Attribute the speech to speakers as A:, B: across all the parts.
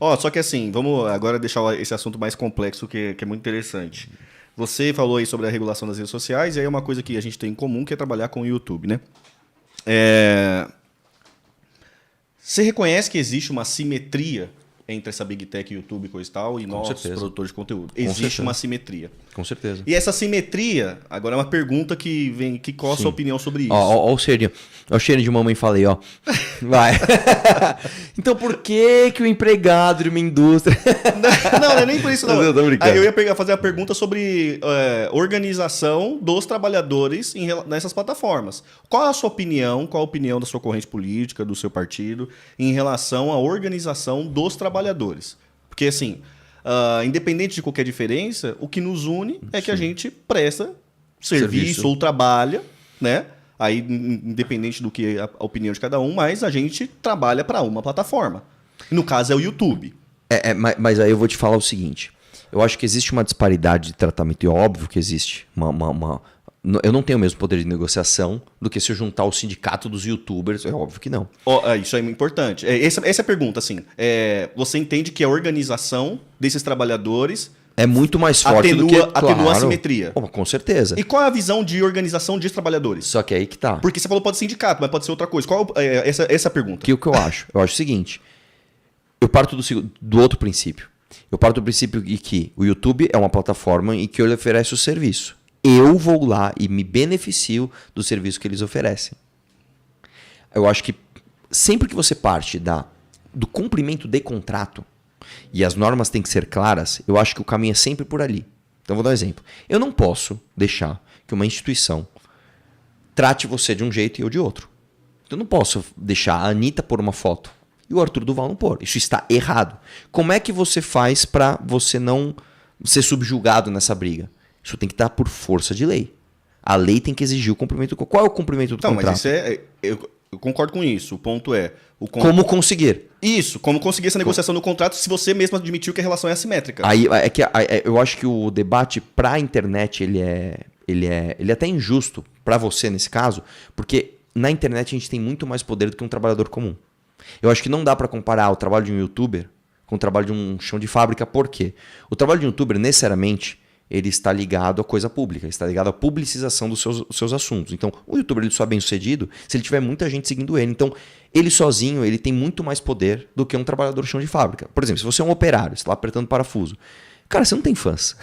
A: Ó, só que assim, vamos agora deixar esse assunto mais complexo, que é muito interessante. Você falou aí sobre a regulação das redes sociais, e aí é uma coisa que a gente tem em comum, que é trabalhar com o YouTube, né? É, Você reconhece que existe uma simetria entre essa Big Tech, YouTube e coisa e tal, e
B: Com
A: nós,
B: certeza.
A: produtores de conteúdo?
B: Com
A: Existe
B: certeza.
A: uma simetria.
B: Com certeza.
A: E essa simetria, agora é uma pergunta que vem, qual a sua opinião sobre isso?
B: Ó o cheirinho. Ó o cheirinho de mamãe falei, ó. Vai. Então por que que o empregado de uma indústria...
A: Não é nem por isso, não.
B: Eu tô brincando.
A: Aí eu ia fazer a pergunta sobre organização dos trabalhadores nessas plataformas. Qual a sua opinião, qual a opinião da sua corrente política, do seu partido, em relação à organização dos trabalhadores? Porque, assim, independente de qualquer diferença, o que nos une é que a gente presta serviço ou trabalha, né? Aí, independente do que a opinião de cada um, mas a gente trabalha para uma plataforma. No caso, é o YouTube.
B: Mas aí eu vou te falar o seguinte. Eu acho que existe uma disparidade de tratamento, e é óbvio que existe. Eu não tenho o mesmo poder de negociação do que se eu juntar o sindicato dos youtubers. É óbvio que não.
A: Isso é importante. Essa é a pergunta, assim. Você entende que a organização desses trabalhadores
B: É muito mais forte do que...
A: atenua a simetria.
B: Pô, com certeza.
A: E qual é a visão de organização de trabalhadores?
B: Só que aí que tá.
A: Porque você falou pode ser sindicato, mas pode ser outra coisa. Qual essa é a pergunta?
B: O que eu acho? Eu acho o seguinte. Eu parto do outro princípio. Eu parto do princípio de que o YouTube é uma plataforma em que ele oferece o serviço. Eu vou lá e me beneficio do serviço que eles oferecem. Eu acho que sempre que você parte do cumprimento de contrato, e as normas têm que ser claras, eu acho que o caminho é sempre por ali. Então vou dar um exemplo. Eu não posso deixar que uma instituição trate você de um jeito e eu de outro. Eu não posso deixar a Anitta pôr uma foto e o Arthur Duval não pôr. Isso está errado. Como é que você faz para você não ser subjugado nessa briga? Isso tem que estar por força de lei. A lei tem que exigir o cumprimento. Qual é o cumprimento do contrato?
A: Mas isso eu concordo com isso. O ponto é...
B: Como conseguir?
A: Isso, como conseguir essa negociação no contrato se você mesmo admitiu que a relação é assimétrica.
B: Eu acho que o debate para a internet ele é até injusto para você nesse caso, porque na internet a gente tem muito mais poder do que um trabalhador comum. Eu acho que não dá para comparar o trabalho de um youtuber com o trabalho de um chão de fábrica, por quê? O trabalho de um youtuber, necessariamente, ele está ligado à coisa pública, está ligado à publicização dos seus assuntos. Então, o youtuber ele só é bem sucedido se ele tiver muita gente seguindo ele. Então, ele sozinho ele tem muito mais poder do que um trabalhador chão de fábrica. Por exemplo, se você é um operário, você está lá apertando parafuso. Cara, você não tem fãs.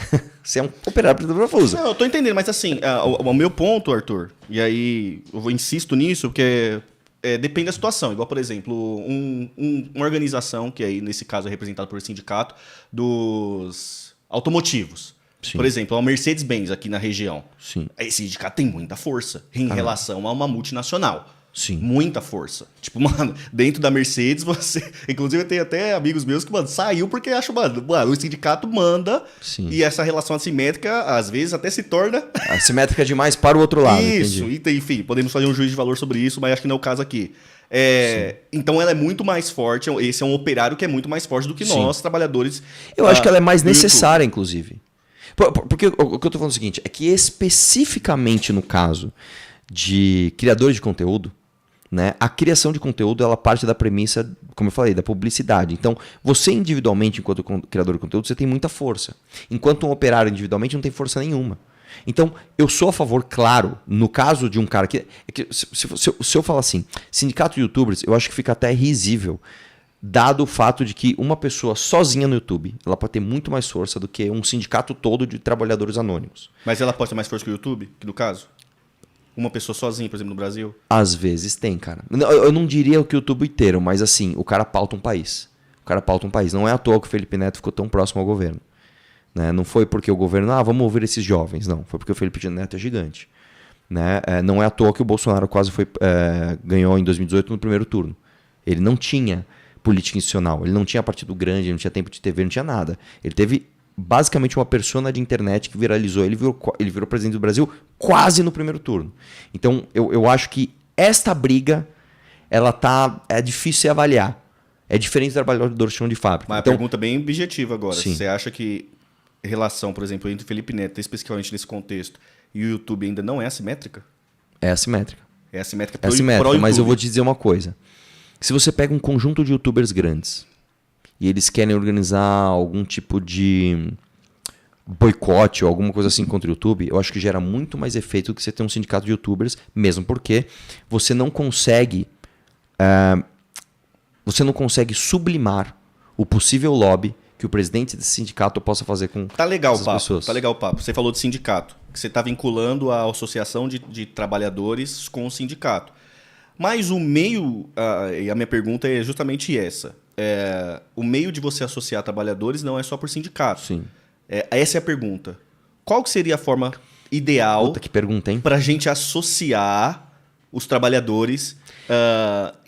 B: Você é um operário apertando parafuso.
A: Não, eu tô entendendo, mas assim, o meu ponto, Arthur, e aí insisto nisso, porque depende da situação. Igual, por exemplo, uma organização, que aí nesse caso é representada por sindicato, dos automotivos.
B: Sim.
A: Por exemplo, a Mercedes-Benz aqui na região.
B: Sim.
A: Esse sindicato tem muita força em relação a uma multinacional.
B: Sim.
A: Muita força. Tipo, mano, dentro da Mercedes, você... Inclusive, eu tenho até amigos meus que, mano, saiu porque acham, mano, o sindicato manda.
B: Sim.
A: E essa relação assimétrica, às vezes, até se torna...
B: Assimétrica demais para o outro lado.
A: Isso.
B: Entendi.
A: Enfim, podemos fazer um juízo de valor sobre isso, mas acho que não é o caso aqui. Então, ela é muito mais forte. Esse é um operário que é muito mais forte do que nós, trabalhadores.
B: Eu acho que ela é mais
A: do YouTube.
B: necessária, inclusive. Porque o que eu tô falando é o seguinte, é que especificamente no caso de criadores de conteúdo, né, a criação de conteúdo ela parte da premissa, como eu falei, da publicidade. Então, você individualmente, enquanto criador de conteúdo, você tem muita força. Enquanto um operário individualmente não tem força nenhuma. Então, eu sou a favor, claro, no caso de um cara que se eu falar assim, sindicato de youtubers, eu acho que fica até risível, dado o fato de que uma pessoa sozinha no YouTube, ela pode ter muito mais força do que um sindicato todo de trabalhadores anônimos.
A: Mas ela pode ter mais força que o YouTube, que no caso? Uma pessoa sozinha, por exemplo, no Brasil?
B: Às vezes tem, cara. Eu não diria que o YouTube inteiro, mas assim, o cara pauta um país. O cara pauta um país. Não é à toa que o Felipe Neto ficou tão próximo ao governo. Né? Não foi porque o governo, vamos ouvir esses jovens. Não, foi porque o Felipe Neto é gigante. Né? Não é à toa que o Bolsonaro quase ganhou em 2018 no primeiro turno. Ele não tinha política institucional, ele não tinha partido grande, ele não tinha tempo de TV, não tinha nada. Ele teve basicamente uma persona de internet que viralizou. Ele virou presidente do Brasil quase no primeiro turno. Então, eu acho que esta briga, é difícil de avaliar. É diferente do trabalhador chão de fábrica.
A: Mas
B: então,
A: a pergunta bem objetiva agora.
B: Sim.
A: Você acha que a relação, por exemplo, entre Felipe Neto, especificamente nesse contexto, e o YouTube ainda não é assimétrica?
B: é assimétrica.
A: É assimétrica
B: É assimétrica, mas eu vou te dizer uma coisa. Se você pega um conjunto de youtubers grandes e eles querem organizar algum tipo de boicote ou alguma coisa assim contra o YouTube, eu acho que gera muito mais efeito do que você ter um sindicato de YouTubers, mesmo porque você não consegue sublimar o possível lobby que o presidente desse sindicato possa fazer com
A: Tá legal o
B: essas
A: papo,
B: pessoas.
A: tá legal o papo. Você falou de sindicato, que você está vinculando a associação de trabalhadores com o sindicato. Mas o meio, e a minha pergunta é justamente essa. O meio de você associar trabalhadores não é só por sindicato.
B: Sim.
A: Essa é a pergunta. Qual que seria a forma ideal
B: Puta, que pergunta, hein?
A: para a gente associar os trabalhadores?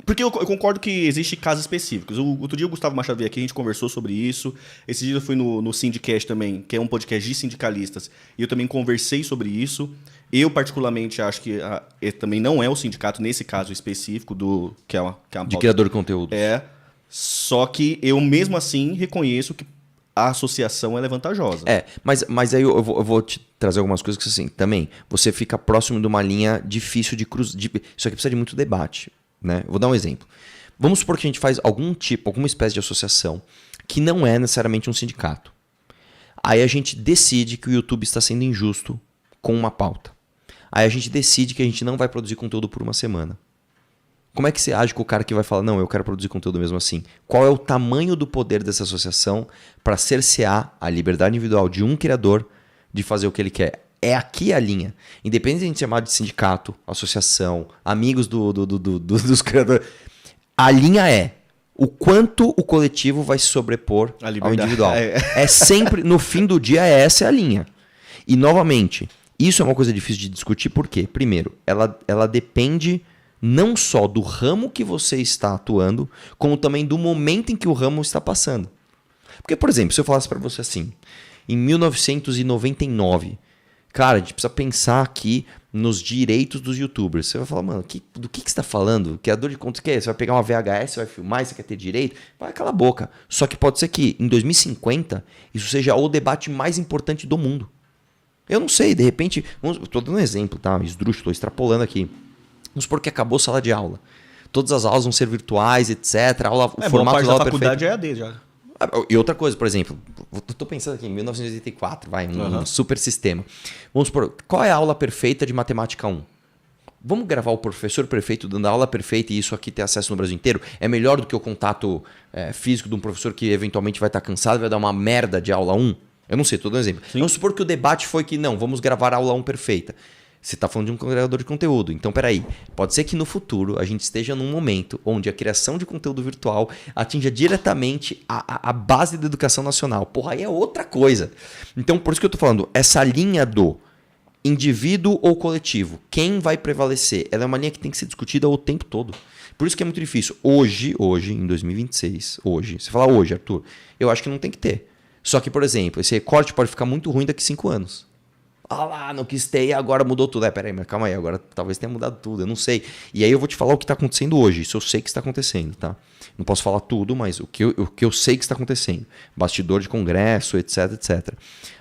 A: Porque eu concordo que existem casos específicos. Outro dia o Gustavo Machado veio aqui, a gente conversou sobre isso. Esse dia eu fui no Sindicast também, que é um podcast de sindicalistas, e eu também conversei sobre isso. Eu, particularmente, acho que também não é o sindicato, nesse caso específico, que é uma
B: De
A: pauta.
B: criador de conteúdo.
A: Só que eu, mesmo assim, reconheço que a associação ela é vantajosa.
B: Mas aí eu vou te trazer algumas coisas que assim, também, você fica próximo de uma linha difícil de cruzar. Isso aqui precisa de muito debate, né? Vou dar um exemplo. Vamos supor que a gente faz alguma espécie de associação que não é necessariamente um sindicato. Aí a gente decide que o YouTube está sendo injusto com uma pauta. Aí a gente decide que a gente não vai produzir conteúdo por uma semana. Como é que você age com o cara que vai falar, não, eu quero produzir conteúdo mesmo assim? Qual é o tamanho do poder dessa associação para cercear a liberdade individual de um criador de fazer o que ele quer? É aqui a linha. Independente de a gente chamar de sindicato, associação, amigos dos criadores, a linha é o quanto o coletivo vai se sobrepor ao individual. É sempre, no fim do dia, essa é a linha. E, novamente, isso é uma coisa difícil de discutir, por quê? Primeiro, ela depende não só do ramo que você está atuando, como também do momento em que o ramo está passando. Porque, por exemplo, se eu falasse para você assim, em 1999, cara, a gente precisa pensar aqui nos direitos dos youtubers. Você vai falar, mano, do que você está falando? Criador de conteúdo, o que é? Você vai pegar uma VHS, você vai filmar, você quer ter direito? Vai, cala a boca. Só que pode ser que em 2050 isso seja o debate mais importante do mundo. Eu não sei, de repente, estou dando um exemplo, tá? Esdrúxulo, estou extrapolando aqui. Vamos supor que acabou a sala de aula. Todas as aulas vão ser virtuais, etc. O formato da aula
A: faculdade é AD já.
B: E outra coisa, por exemplo, estou pensando aqui em 1984, um super sistema. Vamos supor, qual é a aula perfeita de matemática 1? Vamos gravar o professor perfeito dando a aula perfeita e isso aqui ter acesso no Brasil inteiro? É melhor do que o contato físico de um professor que eventualmente vai estar cansado e vai dar uma merda de aula 1? Eu não sei, estou dando um exemplo.
A: Sim.
B: Vamos supor que o debate foi que não, vamos gravar a aula 1 perfeita. Você está falando de um criador de conteúdo. Então, peraí. Pode ser que no futuro a gente esteja num momento onde a criação de conteúdo virtual atinja diretamente a base da educação nacional. Porra, aí é outra coisa. Então, por isso que eu estou falando, essa linha do indivíduo ou coletivo, quem vai prevalecer? Ela é uma linha que tem que ser discutida o tempo todo. Por isso que é muito difícil. Hoje, em 2026, você fala hoje, Arthur, eu acho que não tem que ter. Só que, por exemplo, esse recorte pode ficar muito ruim daqui a 5 anos. Ah lá, não quis ter e agora mudou tudo. Peraí, mas calma aí, agora talvez tenha mudado tudo, eu não sei. E aí eu vou te falar o que está acontecendo hoje. Isso eu sei que está acontecendo, tá? Não posso falar tudo, mas o que eu sei que está acontecendo. Bastidor de congresso, etc, etc.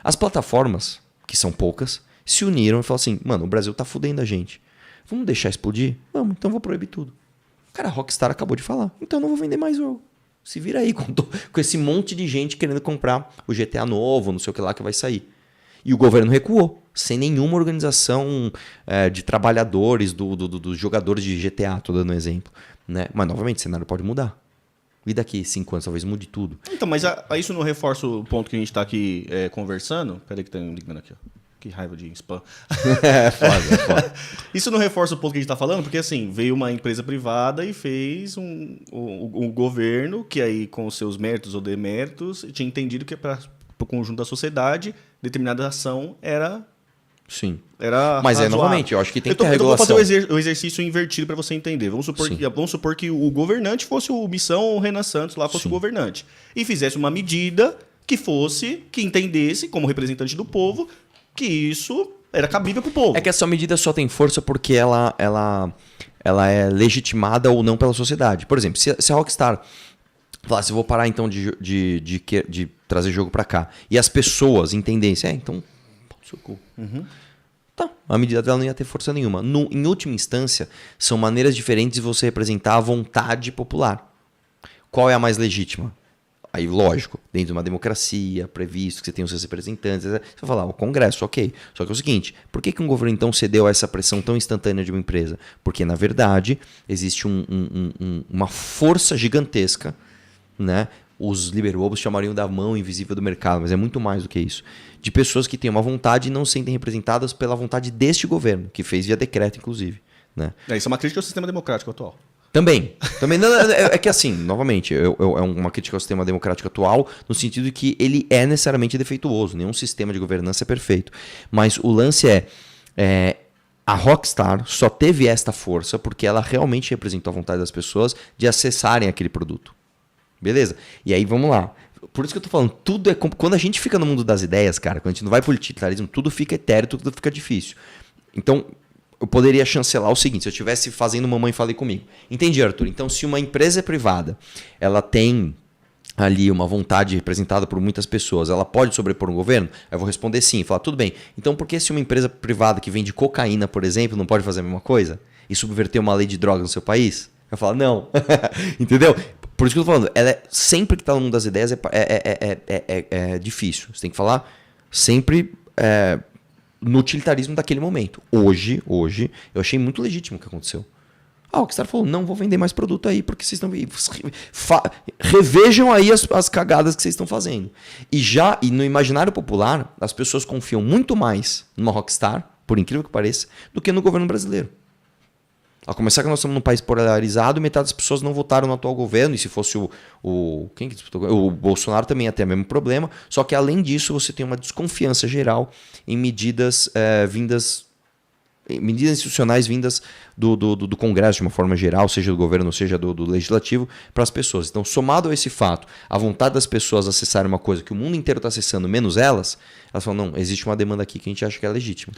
B: As plataformas, que são poucas, se uniram e falaram assim, mano, o Brasil tá fudendo a gente. Vamos deixar explodir? Vamos, então vou proibir tudo. Cara, a Rockstar acabou de falar, então não vou vender mais jogo. Se vira aí com esse monte de gente querendo comprar o GTA novo, não sei o que lá que vai sair. E o governo recuou, sem nenhuma organização de trabalhadores, dos jogadores de GTA, estou dando um exemplo. Né? Mas, novamente, o cenário pode mudar. E daqui 5 anos talvez mude tudo.
A: Então, mas isso não reforça o ponto que a gente está aqui conversando? Peraí que tá ligando aqui, ó. Que raiva de spam.
B: É foda.
A: Isso não reforça o ponto que a gente está falando? Porque, assim, veio uma empresa privada e fez um governo que aí, com os seus méritos ou deméritos, tinha entendido que para o conjunto da sociedade, determinada ação era...
B: Sim.
A: Era
B: mas
A: razoável.
B: Novamente, eu acho que tem que ter regulação.
A: Eu vou fazer o exercício invertido para você entender. Vamos supor que o governante fosse o Missão ou o Renan Santos, lá fosse o governante. E fizesse uma medida que entendesse, como representante do povo, que isso era cabível para o povo.
B: É que essa medida só tem força porque ela é legitimada ou não pela sociedade. Por exemplo, se a Rockstar falasse, vou parar então de trazer jogo para cá, e as pessoas entendessem, então... Tá, a medida dela não ia ter força nenhuma. Em última instância, são maneiras diferentes de você representar a vontade popular. Qual é a mais legítima? Aí, lógico, dentro de uma democracia, previsto que você tem os seus representantes, você vai falar, o Congresso, ok. Só que é o seguinte, por que um governo então cedeu a essa pressão tão instantânea de uma empresa? Porque, na verdade, existe uma força gigantesca, né? Os liberobos chamariam da mão invisível do mercado, mas é muito mais do que isso. De pessoas que têm uma vontade e não sentem representadas pela vontade deste governo, que fez via decreto, inclusive. Né?
A: Isso é uma crítica ao sistema democrático atual.
B: Também não, é que assim, novamente, é uma crítica ao sistema democrático atual, no sentido de que ele é necessariamente defeituoso, nenhum sistema de governança é perfeito. Mas o lance a Rockstar só teve esta força porque ela realmente representou a vontade das pessoas de acessarem aquele produto. Beleza? E aí vamos lá. Por isso que eu tô falando, tudo é... Quando a gente fica no mundo das ideias, cara, quando a gente não vai pro utilitarismo, tudo fica etéreo, tudo fica difícil. Então, eu poderia chancelar o seguinte, se eu estivesse fazendo Mamãe Falei Comigo. Entendi, Arthur. Então, se uma empresa é privada, ela tem ali uma vontade representada por muitas pessoas, ela pode sobrepor um governo? Eu vou responder sim. Falar, tudo bem. Então, por que se uma empresa privada que vende cocaína, por exemplo, não pode fazer a mesma coisa? E subverter uma lei de drogas no seu país? Eu falo, não. Entendeu? Por isso que eu tô falando, sempre que tá no mundo das ideias é difícil. Você tem que falar sempre no utilitarismo daquele momento. Hoje, eu achei muito legítimo o que aconteceu. O Rockstar falou, não vou vender mais produto aí, porque vocês estão... Revejam aí as cagadas que vocês estão fazendo. E no imaginário popular, as pessoas confiam muito mais numa Rockstar, por incrível que pareça, do que no governo brasileiro. A começar que nós estamos num país polarizado e metade das pessoas não votaram no atual governo. E se fosse quem que disputou? O Bolsonaro também ia ter o mesmo problema. Só que além disso, você tem uma desconfiança geral em medidas medidas institucionais vindas do Congresso de uma forma geral, seja do governo, seja do legislativo, para as pessoas. Então, somado a esse fato, a vontade das pessoas acessarem uma coisa que o mundo inteiro está acessando, menos elas falam, não, existe uma demanda aqui que a gente acha que é legítima.